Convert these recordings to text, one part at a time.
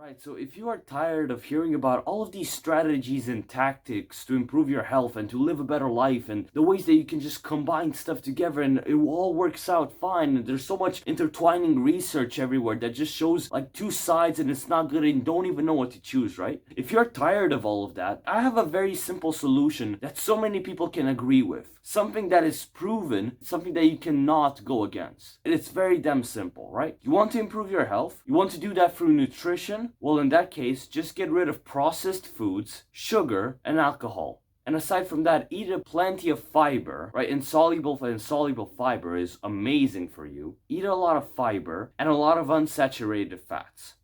Right, so if you are tired of hearing about all of these strategies and tactics to improve your health and to live a better life and the ways that you can just combine stuff together and it all works out fine, and there's so much intertwining research everywhere that just shows like two sides and it's not good and you don't even know what to choose, right? If you're tired of all of that, I have a very simple solution that so many people can agree with. Something that is proven, something that you cannot go against. And it's very damn simple, right? You want to improve your health? You want to do that through nutrition? Well, in that case, just get rid of processed foods, sugar, and alcohol. And aside from that, eat plenty of fiber, right? Insoluble fiber is amazing for you. Eat a lot of fiber and a lot of unsaturated fats.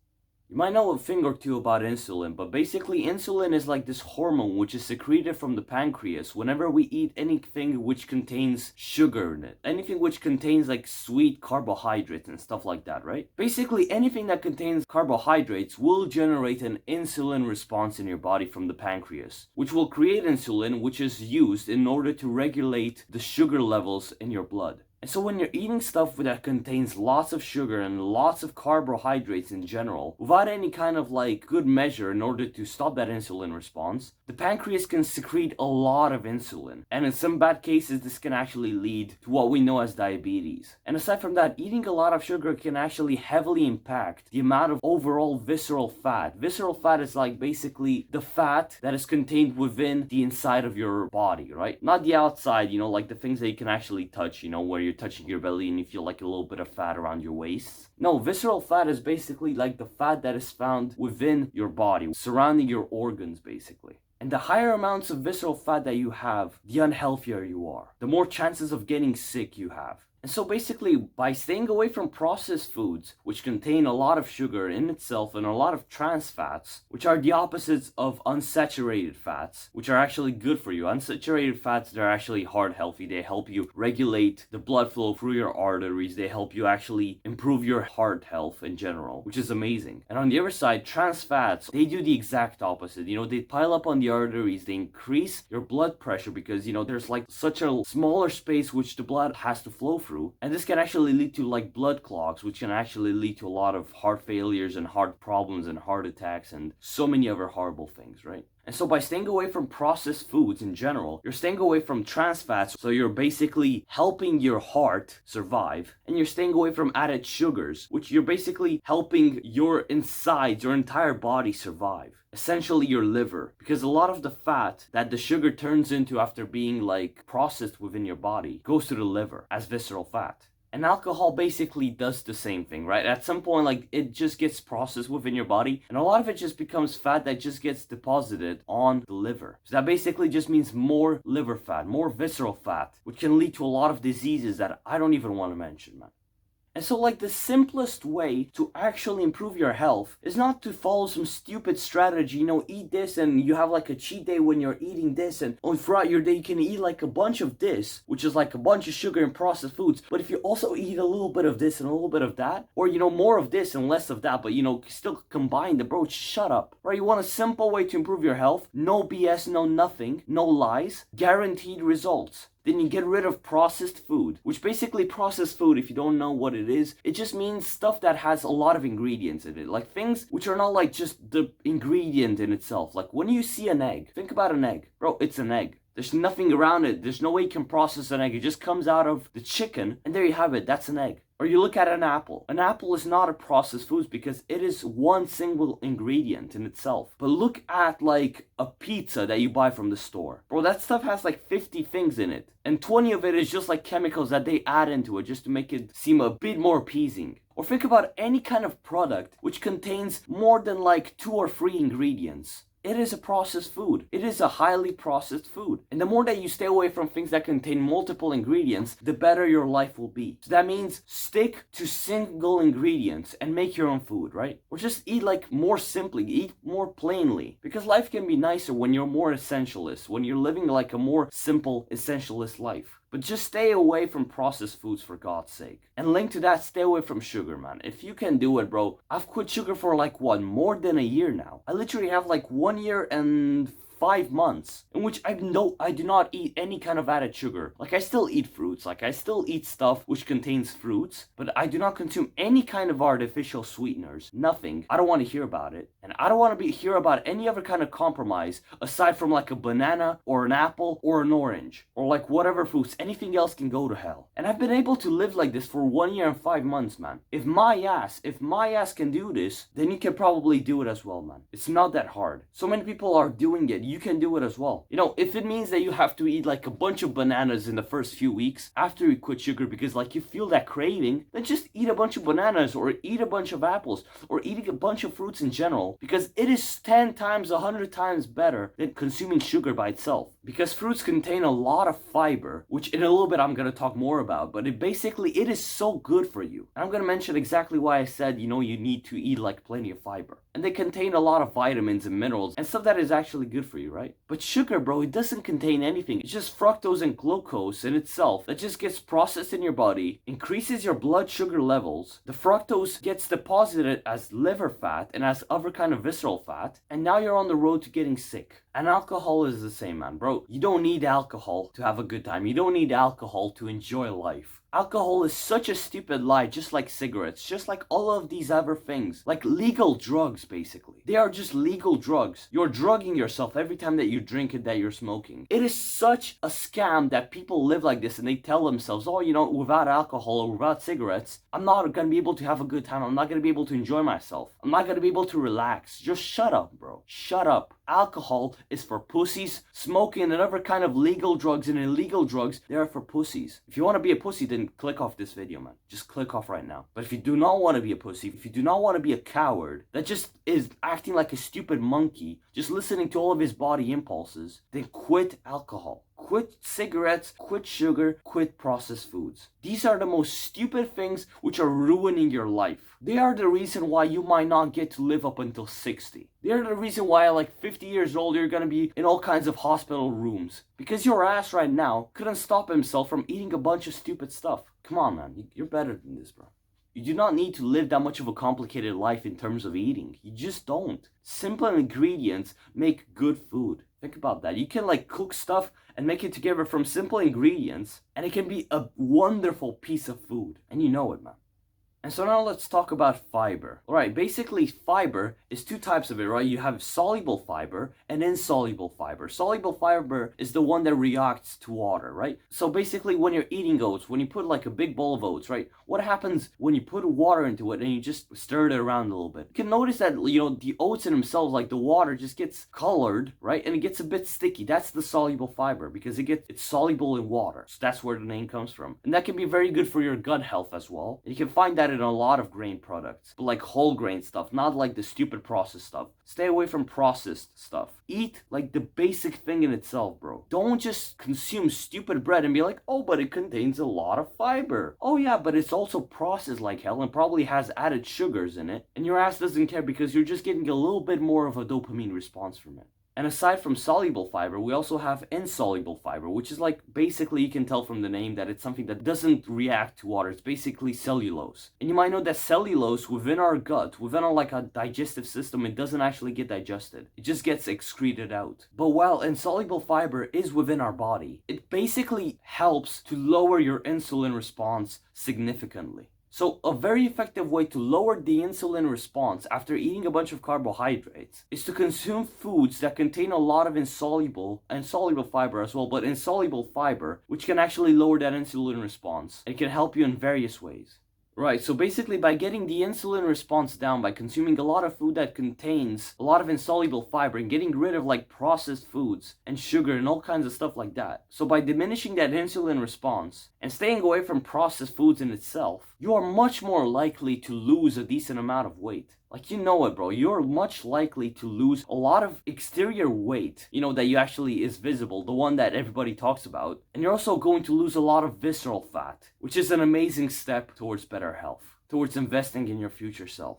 You might know a thing or two about insulin, but basically insulin is like this hormone which is secreted from the pancreas whenever we eat anything which contains sugar in it. Anything which contains like sweet carbohydrates and stuff like that, right? Basically anything that contains carbohydrates will generate an insulin response in your body from the pancreas, which will create insulin, which is used in order to regulate the sugar levels in your blood. And so when you're eating stuff that contains lots of sugar and lots of carbohydrates in general, without any kind of like good measure in order to stop that insulin response, the pancreas can secrete a lot of insulin. And in some bad cases, this can actually lead to what we know as diabetes. And aside from that, eating a lot of sugar can actually heavily impact the amount of overall visceral fat. Visceral fat is like basically the fat that is contained within the inside of your body, right? Not the outside, like the things that you can actually touch, where you're touching your belly and you feel like a little bit of fat around your waist. No, visceral fat is basically like the fat that is found within your body, surrounding your organs basically. And the higher amounts of visceral fat that you have, the unhealthier you are. The more chances of getting sick you have. And so basically, by staying away from processed foods, which contain a lot of sugar in itself and a lot of trans fats, which are the opposites of unsaturated fats, which are actually good for you. Unsaturated fats, they're actually heart healthy. They help you regulate the blood flow through your arteries. They help you actually improve your heart health in general, which is amazing. And on the other side, trans fats, they do the exact opposite. They pile up on the arteries. They increase your blood pressure because, there's like such a smaller space which the blood has to flow through. And this can actually lead to like blood clogs, which can actually lead to a lot of heart failures and heart problems and heart attacks and so many other horrible things, right? And so by staying away from processed foods in general, you're staying away from trans fats, so you're basically helping your heart survive, and you're staying away from added sugars, which you're basically helping your insides, your entire body survive. Essentially your liver, because a lot of the fat that the sugar turns into after being like processed within your body goes to the liver as visceral fat. And alcohol basically does the same thing, right? At some point, like, it just gets processed within your body, and a lot of it just becomes fat that just gets deposited on the liver. So that basically just means more liver fat, more visceral fat, which can lead to a lot of diseases that I don't even want to mention, man. And so like the simplest way to actually improve your health is not to follow some stupid strategy, eat this and you have like a cheat day when you're eating this, and throughout your day you can eat like a bunch of this, which is like a bunch of sugar and processed foods. But if you also eat a little bit of this and a little bit of that, or more of this and less of that, but still combine the bro, shut up. Right? You want a simple way to improve your health? No BS, no nothing, no lies, guaranteed results. Then you get rid of processed food, which basically processed food, if you don't know what it is, it just means stuff that has a lot of ingredients in it. Like things which are not like just the ingredient in itself. Like when you see an egg, think about an egg. Bro, it's an egg. There's nothing around it. There's no way you can process an egg. It just comes out of the chicken, and there you have it. That's an egg. Or you look at an apple. An apple is not a processed food because it is one single ingredient in itself. But look at like a pizza that you buy from the store. Bro, that stuff has like 50 things in it. And 20 of it is just like chemicals that they add into it just to make it seem a bit more appeasing. Or think about any kind of product which contains more than like 2 or 3 ingredients. It is a processed food. It is a highly processed food. And the more that you stay away from things that contain multiple ingredients, the better your life will be. So that means stick to single ingredients and make your own food, right? Or just eat like more simply, eat more plainly. Because life can be nicer when you're more essentialist, when you're living like a more simple essentialist life. But just stay away from processed foods for God's sake. And linked to that, stay away from sugar, man. If you can do it, bro. I've quit sugar for like more than a year now. I literally have like 1 year and 5 months in which I do not eat any kind of added sugar. Like, I still eat fruits, like I still eat stuff which contains fruits, but I do not consume any kind of artificial sweeteners. Nothing. I don't want to hear about it. And I don't want to hear about any other kind of compromise aside from like a banana or an apple or an orange or like whatever fruits. Anything else can go to hell. And I've been able to live like this for 1 year and 5 months, man. If my ass can do this, then you can probably do it as well, man. It's not that hard. So many people are doing it. You can do it as well. You know, if it means that you have to eat like a bunch of bananas in the first few weeks after you quit sugar because like you feel that craving, then just eat a bunch of bananas or eat a bunch of apples or eating a bunch of fruits in general, because it is 10 times, 100 times better than consuming sugar by itself. Because fruits contain a lot of fiber, which in a little bit I'm going to talk more about, but it is so good for you. And I'm going to mention exactly why I said, you know, you need to eat like plenty of fiber. And they contain a lot of vitamins and minerals and stuff that is actually good for you, right? But sugar, bro, it doesn't contain anything. It's just fructose and glucose in itself that just gets processed in your body, increases your blood sugar levels. The fructose gets deposited as liver fat and as other kind of visceral fat, and now you're on the road to getting sick. And alcohol is the same, man, bro. You don't need alcohol to have a good time. You don't need alcohol to enjoy life. Alcohol is such a stupid lie, just like cigarettes, just like all of these other things. Like legal drugs, basically. They are just legal drugs. You're drugging yourself every time that you drink it, that you're smoking. It is such a scam that people live like this and they tell themselves, oh, you know, without alcohol or without cigarettes, I'm not going to be able to have a good time. I'm not going to be able to enjoy myself. I'm not going to be able to relax. Just shut up, bro. Shut up. Alcohol is for pussies. Smoking and other kind of legal drugs and illegal drugs, they are for pussies. If you want to be a pussy, then click off this video, man. Just click off right now. But if you do not want to be a pussy, if you do not want to be a coward that just is acting like a stupid monkey, just listening to all of his body impulses, then quit alcohol. Quit cigarettes, quit sugar, quit processed foods. These are the most stupid things which are ruining your life. They are the reason why you might not get to live up until 60. They are the reason why at like 50 years old you're gonna be in all kinds of hospital rooms. Because your ass right now couldn't stop himself from eating a bunch of stupid stuff. Come on, man. You're better than this, bro. You do not need to live that much of a complicated life in terms of eating. You just don't. Simple ingredients make good food. Think about that. You can like cook stuff and make it together from simple ingredients, and it can be a wonderful piece of food. And you know it, man. And so now let's talk about fiber. Alright, basically fiber is two types of it, right? You have soluble fiber and insoluble fiber. Soluble fiber is the one that reacts to water, right? So basically when you're eating oats, when you put like a big bowl of oats, right? What happens when you put water into it and you just stir it around a little bit? You can notice that, you know, the oats in themselves, like the water just gets colored, right? And it gets a bit sticky. That's the soluble fiber because it's soluble in water. So that's where the name comes from. And that can be very good for your gut health as well. And you can find that in a lot of grain products, but like whole grain stuff, not like the stupid processed stuff. Stay away from processed stuff. Eat like the basic thing in itself, bro. Don't just consume stupid bread and be like, oh, but it contains a lot of fiber. Oh yeah, but it's also processed like hell and probably has added sugars in it, and your ass doesn't care because you're just getting a little bit more of a dopamine response from it. And aside from soluble fiber, we also have insoluble fiber, which is like, basically you can tell from the name that it's something that doesn't react to water. It's basically cellulose. And you might know that cellulose within our gut, within our like a digestive system, it doesn't actually get digested. It just gets excreted out. But while insoluble fiber is within our body, it basically helps to lower your insulin response significantly. So a very effective way to lower the insulin response after eating a bunch of carbohydrates is to consume foods that contain a lot of insoluble fiber as well, but insoluble fiber, which can actually lower that insulin response. It can help you in various ways. Right, so basically by getting the insulin response down, by consuming a lot of food that contains a lot of insoluble fiber and getting rid of like processed foods and sugar and all kinds of stuff like that. So by diminishing that insulin response and staying away from processed foods in itself, you are much more likely to lose a decent amount of weight. Like, you know it, bro. You're much likely to lose a lot of exterior weight, you know, that you actually is visible, the one that everybody talks about. And you're also going to lose a lot of visceral fat, which is an amazing step towards better health, towards investing in your future self.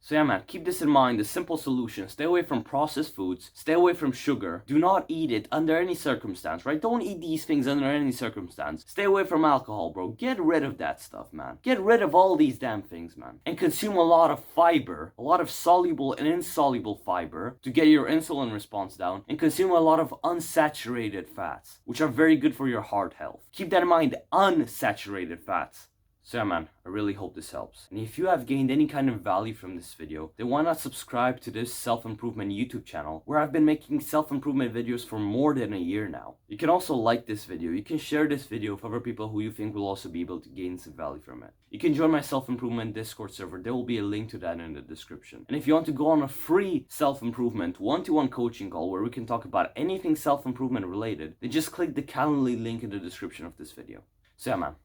So yeah, man, keep this in mind. The simple solution: stay away from processed foods, stay away from sugar, do not eat it under any circumstance, right? Don't eat these things under any circumstance. Stay away from alcohol, bro. Get rid of that stuff, man. Get rid of all these damn things, man. And consume a lot of fiber, a lot of soluble and insoluble fiber to get your insulin response down, and consume a lot of unsaturated fats, which are very good for your heart health. Keep that in mind, unsaturated fats. So yeah, man, I really hope this helps. And if you have gained any kind of value from this video, then why not subscribe to this self-improvement YouTube channel, where I've been making self-improvement videos for more than a year now. You can also like this video. You can share this video with other people who you think will also be able to gain some value from it. You can join my self-improvement Discord server. There will be a link to that in the description. And if you want to go on a free self-improvement one-to-one coaching call where we can talk about anything self-improvement related, then just click the Calendly link in the description of this video. So yeah, man,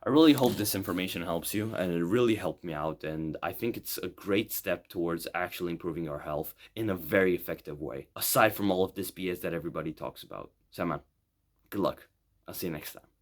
I really hope this information helps you, and it really helped me out, and I think it's a great step towards actually improving your health in a very effective way, aside from all of this BS that everybody talks about. So man, good luck. I'll see you next time.